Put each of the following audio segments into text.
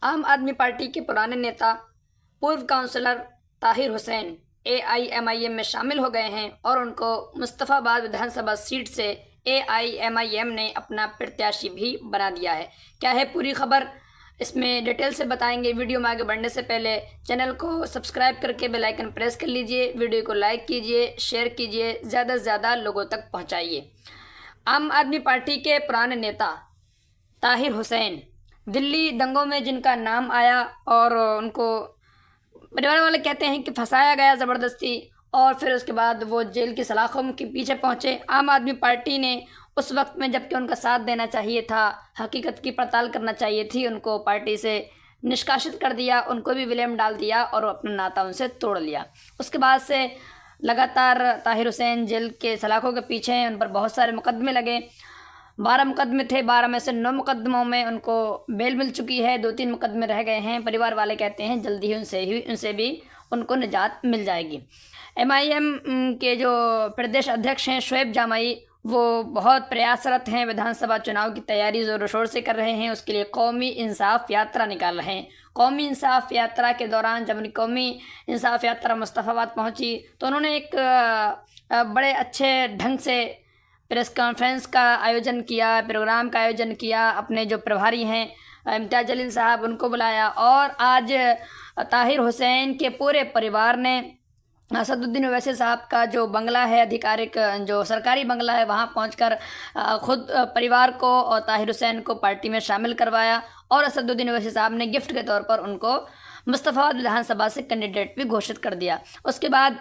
आम आदमी पार्टी के पुराने नेता पूर्व काउंसलर ताहिर हुसैन एआईएमआईएम में शामिल हो गए हैं और उनको मुस्तफ़ाबाद विधानसभा सीट से एआईएमआईएम ने अपना प्रत्याशी भी बना दिया है। क्या है पूरी खबर, इसमें डिटेल से बताएंगे। वीडियो में आगे बढ़ने से पहले चैनल को सब्सक्राइब करके बेल आइकन प्रेस कर लीजिए, वीडियो को लाइक कीजिए, शेयर कीजिए, ज़्यादा से ज़्यादा लोगों तक पहुँचाइए। आम आदमी पार्टी के पुराने नेता ताहिर हुसैन, दिल्ली दंगों में जिनका नाम आया और उनको परिवार वाले कहते हैं कि फंसाया गया ज़बरदस्ती और फिर उसके बाद वो जेल की सलाखों के पीछे पहुंचे। आम आदमी पार्टी ने उस वक्त में, जबकि उनका साथ देना चाहिए था, हकीकत की पड़ताल करना चाहिए थी, उनको पार्टी से निष्कासित कर दिया, उनको भी विलेम डाल दिया और अपना नाता उनसे तोड़ लिया। उसके बाद से लगातार ताहिर हुसैन जेल के सलाखों के पीछे हैं। उन पर बहुत सारे मुकदमे लगे, 12 मुकदमे थे, 12 में से 9 मुकदमों में उनको बेल मिल चुकी है, 2-3 मुकदमे रह गए हैं। परिवार वाले कहते हैं जल्दी ही उनसे भी उनको निजात मिल जाएगी। एमआईएम के जो प्रदेश अध्यक्ष हैं शोएब जामाई, वो बहुत प्रयासरत हैं, विधानसभा चुनाव की तैयारी ज़ोरों शोर से कर रहे हैं। उसके लिए कौमी इंसाफ यात्रा निकाल रहे हैं। कौमी इंसाफ यात्रा के दौरान जब कौमी इंसाफ यात्रा मुस्तफ़ाबाद पहुंची तो उन्होंने एक बड़े अच्छे ढंग से प्रेस कॉन्फ्रेंस का आयोजन किया, प्रोग्राम का आयोजन किया। अपने जो प्रभारी हैं इम्तियाज़ जलील साहब, उनको बुलाया और आज ताहिर हुसैन के पूरे परिवार ने असदुद्दीन ओवैसी साहब का जो बंगला है, आधिकारिक जो सरकारी बंगला है, वहाँ पहुंचकर खुद परिवार को और ताहिर हुसैन को पार्टी में शामिल करवाया और असदुद्दीन ओवैसी साहब ने गिफ्ट के तौर पर उनको मुस्तफ़ाबाद विधानसभा से कैंडिडेट भी घोषित कर दिया। उसके बाद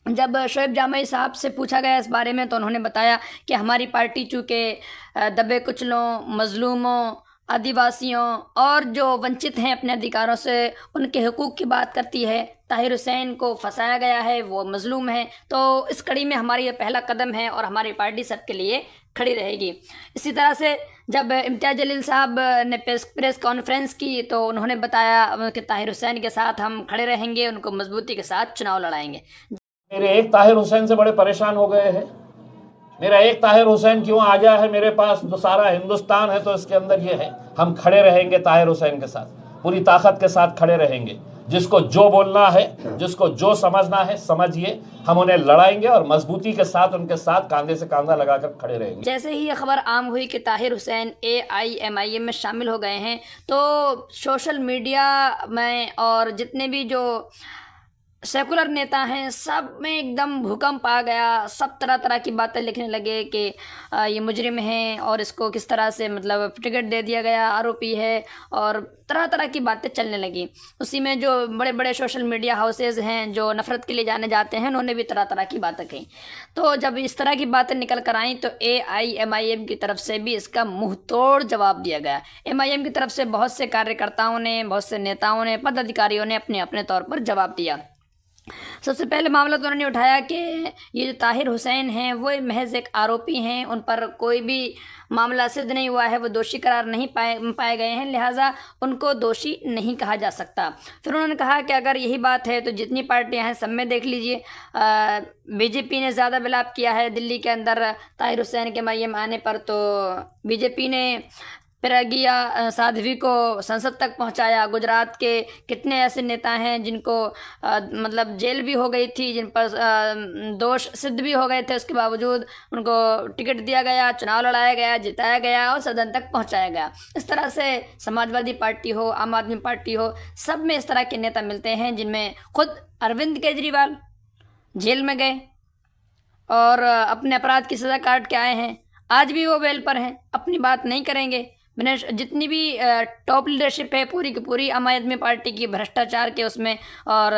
जब शोएब जामाई साहब से पूछा गया इस बारे में तो उन्होंने बताया कि हमारी पार्टी चूँकि दबे कुचलों, मज़लूमों, आदिवासियों और जो वंचित हैं अपने अधिकारों से, उनके हुकूक की बात करती है। ताहिर हुसैन को फंसाया गया है, वो मज़लूम है, तो इस कड़ी में हमारा ये पहला कदम है और हमारी पार्टी सबके लिए खड़ी रहेगी। इसी तरह से जब इम्तियाज़ जलील साहब ने प्रेस कॉन्फ्रेंस की तो उन्होंने बताया कि ताहिर हुसैन के साथ हम खड़े रहेंगे, उनको मजबूती के साथ चुनाव लड़ाएंगे। मेरे एक ताहिर हुसैन से बड़े परेशान हो गए हैं। मेरा एक ताहिर हुसैन क्यों आ गया है मेरे पास, जो सारा हिंदुस्तान है, तो इसके अंदर ये है, हम खड़े रहेंगे ताहिर हुसैन के साथ, पूरी ताकत के साथ खड़े रहेंगे। जिसको जो बोलना है, जिसको जो समझना है समझिए, हम उन्हें लड़ाएंगे और मजबूती के साथ उनके साथ कांधे से कांधा लगाकर खड़े रहेंगे। जैसे ही ये खबर आम हुई कि ताहिर हुसैन एआईएमआईएम में शामिल हो गए हैं तो सोशल मीडिया में और जितने भी जो सेकुलर नेता हैं सब में एकदम भूकंप आ गया। सब तरह तरह की बातें लिखने लगे कि ये मुजरिम हैं और इसको किस तरह से मतलब टिकट दे दिया गया, आरोपी है, और तरह तरह की बातें चलने लगी। उसी में जो बड़े बड़े सोशल मीडिया हाउसेज हैं जो नफ़रत के लिए जाने जाते हैं, उन्होंने भी तरह तरह की बातें कही। तो जब इस तरह की बातें निकल कर आईं तो एआईएमआईएम की तरफ से भी इसका मुँह तोड़ जवाब दिया गया। एमआईएम की तरफ से बहुत से कार्यकर्ताओं ने, बहुत से नेताओं ने, पदाधिकारियों ने अपने अपने तौर पर जवाब दिया। सबसे पहले मामला तो उन्होंने उठाया कि ये जो ताहिर हुसैन हैं वो महज एक आरोपी हैं, उन पर कोई भी मामला सिद्ध नहीं हुआ है, वो दोषी करार नहीं पाए गए हैं, लिहाजा उनको दोषी नहीं कहा जा सकता। फिर उन्होंने कहा कि अगर यही बात है तो जितनी पार्टियां हैं सब में देख लीजिए, बीजेपी ने ज़्यादा विलाप किया है दिल्ली के अंदर ताहिर हुसैन के मय्यम आने पर, तो बीजेपी ने प्रज्ञा साध्वी को संसद तक पहुंचाया। गुजरात के कितने ऐसे नेता हैं जिनको मतलब जेल भी हो गई थी, जिन पर दोष सिद्ध भी हो गए थे, उसके बावजूद उनको टिकट दिया गया, चुनाव लड़ाया गया, जिताया गया और सदन तक पहुंचाया गया। इस तरह से समाजवादी पार्टी हो, आम आदमी पार्टी हो, सब में इस तरह के नेता मिलते हैं जिनमें खुद अरविंद केजरीवाल जेल में गए और अपने अपराध की सज़ा काट के आए हैं, आज भी वो बेल पर हैं, अपनी बात नहीं करेंगे। मैंने जितनी भी टॉप लीडरशिप है पूरी की पूरी आम आदमी पार्टी की भ्रष्टाचार के उसमें और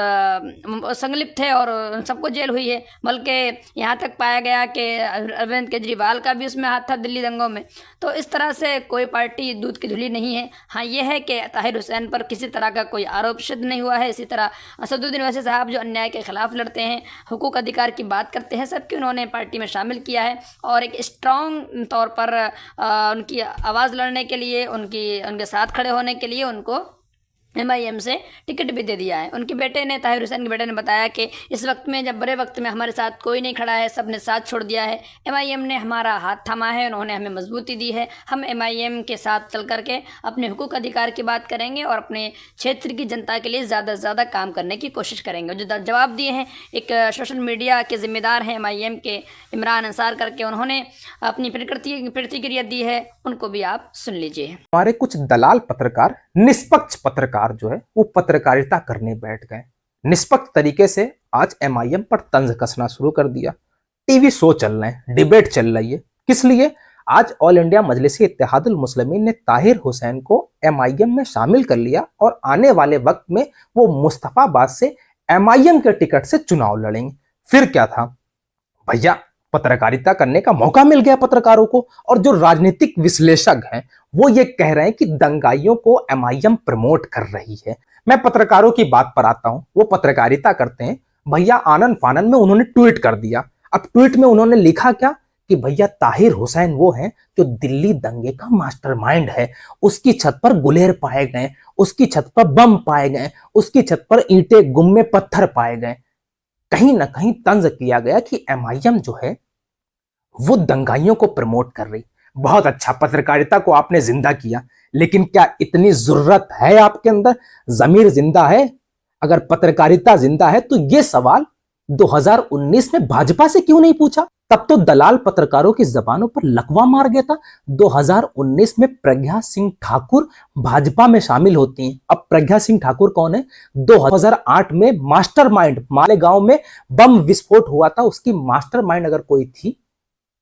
संलिप्त है और सबको जेल हुई है। बल्कि यहाँ तक पाया गया कि अरविंद केजरीवाल का भी उसमें हाथ था दिल्ली दंगों में। तो इस तरह से कोई पार्टी दूध की धुली नहीं है। हाँ, ये है कि ताहिर हुसैन पर किसी तरह का कोई आरोप सिद्ध नहीं हुआ है। इसी तरह असदुद्दीन ओवैसी साहब जो अन्याय के खिलाफ लड़ते हैं, हुकूक अधिकार की बात करते हैं, सबकी उन्होंने पार्टी में शामिल किया है और एक स्ट्रॉन्ग तौर पर उनकी आवाज़ लड़ने के लिए, उनके साथ खड़े होने के लिए उनको MIM से टिकट भी दे दिया है। उनके बेटे ने, ताहिर हुसैन के बेटे ने बताया कि इस वक्त में, जब बुरे वक्त में हमारे साथ कोई नहीं खड़ा है, सब ने साथ छोड़ दिया है। MIM ने हमारा हाथ थामा है, उन्होंने हमें मजबूती दी है। हम MIM के साथ चल करके अपने हुकूक अधिकार की बात करेंगे और अपने क्षेत्र की जनता के लिए ज़्यादा से ज़्यादा काम करने की कोशिश करेंगे। जो जवाब दिए हैं एक सोशल मीडिया के ज़िम्मेदार हैं MIM के इमरान अंसार करके, उन्होंने अपनी प्रतिक्रिया दी है, उनको भी आप सुन लीजिए। हमारे कुछ दलाल पत्रकार, निष्पक्ष पत्रकार जो है वो पत्रकारिता करने बैठ गए। निष्पक्ष तरीके से आज MIM पर तंज कसना शुरू कर दिया। टीवी शो चल रहे हैं, डिबेट चल रही है। किस लिए? आज ऑल इंडिया मजलिस इत्तेहादुल मुस्लिमीन ने ताहिर हुसैन को MIM में शामिल कर लिया और आने वाले वक्त में वो मुस्तफाबाद से MIM के टिकट से चुनाव लड़ेंगे। फिर क्या था भैया, पत्रकारिता करने का मौका मिल गया पत्रकारों को। और जो राजनीतिक विश्लेषक हैं वो ये कह रहे हैं कि दंगाइयों को MIM प्रमोट कर रही है। मैं पत्रकारों की बात पर आता हूं, वो पत्रकारिता करते हैं भैया। आनन फानन में उन्होंने ट्वीट कर दिया। अब ट्वीट में उन्होंने लिखा क्या कि भैया ताहिर हुसैन वो हैं जो दिल्ली दंगे का मास्टरमाइंड है। उसकी छत पर गुलेर पाए गए, उसकी छत पर बम पाए गए, उसकी छत पर ईंटें गुम्मे पत्थर पाए गए। कहीं ना कहीं तंज किया गया कि MIM जो है वो दंगाइयों को प्रमोट कर रही। बहुत अच्छा, पत्रकारिता को आपने जिंदा किया, लेकिन क्या इतनी जरूरत है आपके अंदर? जमीर जिंदा है? अगर पत्रकारिता जिंदा है तो ये सवाल 2019 में भाजपा से क्यों नहीं पूछा? तब तो दलाल पत्रकारों की जबानों पर लकवा मार गया था। 2019 में प्रज्ञा सिंह ठाकुर भाजपा में शामिल होती हैं। अब प्रज्ञा सिंह ठाकुर कौन है? 2008 में मास्टरमाइंड, मालेगांव में बम विस्फोट हुआ था, उसकी मास्टरमाइंड अगर कोई थी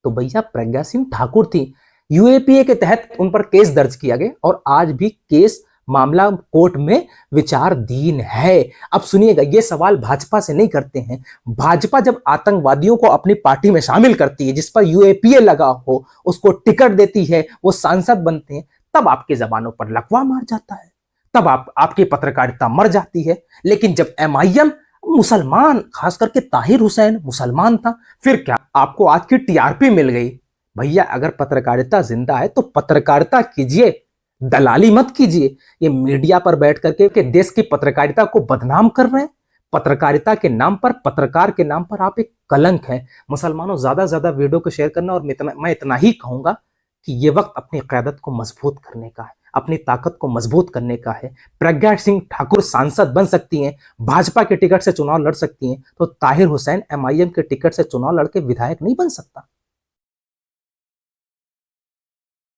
तो भैया प्रज्ञा सिंह ठाकुर थी। UAPA के तहत उन पर केस दर्ज किया गया और आज भी केस, मामला कोर्ट में विचाराधीन है। अब सुनिएगा, ये सवाल भाजपा से नहीं करते हैं। भाजपा जब आतंकवादियों को अपनी पार्टी में शामिल करती है, जिस पर UAPA लगा हो, उसको टिकट देती है, वो सांसद बनते हैं, तब आपकी जबानों पर लकवा मार जाता है, तब आपकी पत्रकारिता मर जाती है। लेकिन जब MIM मुसलमान, खास करके ताहिर हुसैन मुसलमान था, फिर क्या आपको आज की TRP मिल गई? भैया अगर पत्रकारिता जिंदा है तो पत्रकारिता कीजिए, दलाली मत कीजिए। ये मीडिया पर बैठ करके के देश की पत्रकारिता को बदनाम कर रहे हैं। पत्रकारिता के नाम पर, पत्रकार के नाम पर आप एक कलंक हैं। मुसलमानों, ज्यादा से ज्यादा वीडियो को शेयर करना। और मैं इतना ही कहूंगा कि ये वक्त अपनी क़यादत को मजबूत करने का है, अपनी ताकत को मजबूत करने का है। प्रज्ञा सिंह ठाकुर सांसद बन सकती हैं, भाजपा के टिकट से चुनाव लड़ सकती हैं, तो ताहिर हुसैन MIM के टिकट से चुनाव लड़के विधायक नहीं बन सकता।